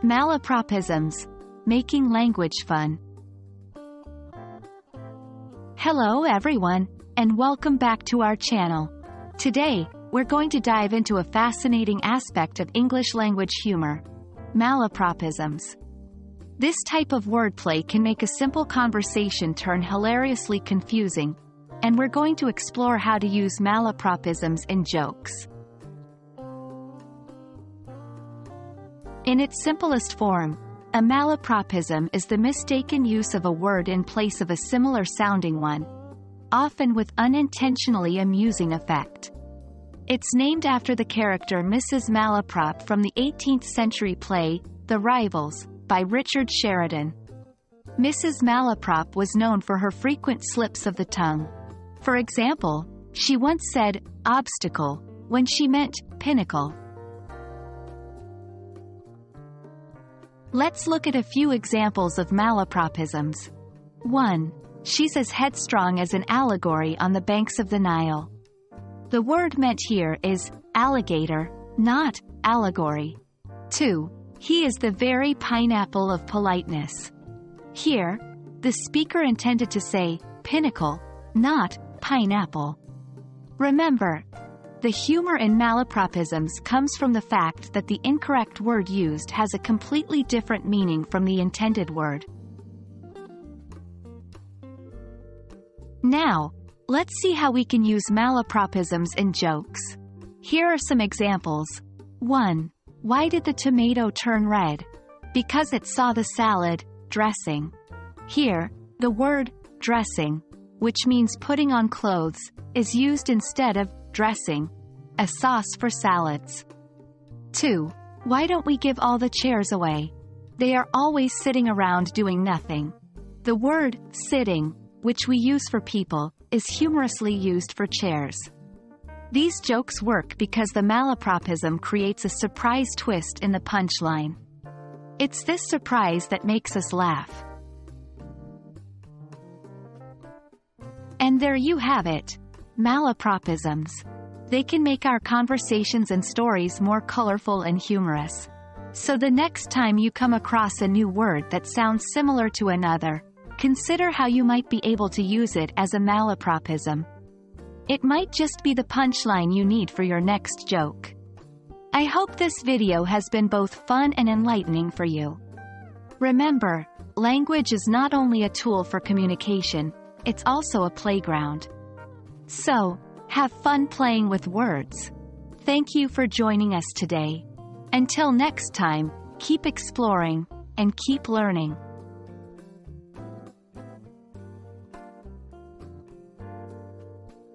Malapropisms, making language fun. Hello everyone, and welcome back to our channel. Today, we're going to dive into a fascinating aspect of English language humor: malapropisms. This type of wordplay can make a simple conversation turn hilariously confusing, and we're going to explore how to use malapropisms in jokes. In its simplest form, a malapropism is the mistaken use of a word in place of a similar-sounding one, often with unintentionally amusing effect. It's named after the character Mrs. Malaprop from the 18th-century play, The Rivals, by Richard Sheridan. Mrs. Malaprop was known for her frequent slips of the tongue. For example, she once said, obstacle, when she meant pinnacle. Let's look at a few examples of malapropisms. 1. She's as headstrong as an allegory on the banks of the Nile. The word meant here is alligator, not allegory. 2. He is the very pineapple of politeness. Here, the speaker intended to say pinnacle, not pineapple. Remember, the humor in malapropisms comes from the fact that the incorrect word used has a completely different meaning from the intended word. Now, let's see how we can use malapropisms in jokes. Here are some examples. 1. Why did the tomato turn red? Because it saw the salad dressing. Here, the word dressing, which means putting on clothes, is used instead of dressing, a sauce for salads. 2. Why don't we give all the chairs away? They are always sitting around doing nothing. The word sitting, which we use for people, is humorously used for chairs. These jokes work because the malapropism creates a surprise twist in the punchline. It's this surprise that makes us laugh. And there you have it. Malapropisms. They can make our conversations and stories more colorful and humorous. So the next time you come across a new word that sounds similar to another, consider how you might be able to use it as a malapropism. It might just be the punchline you need for your next joke. I hope this video has been both fun and enlightening for you. Remember, language is not only a tool for communication, it's also a playground. So, have fun playing with words. Thank you for joining us today. Until next time, keep exploring and keep learning.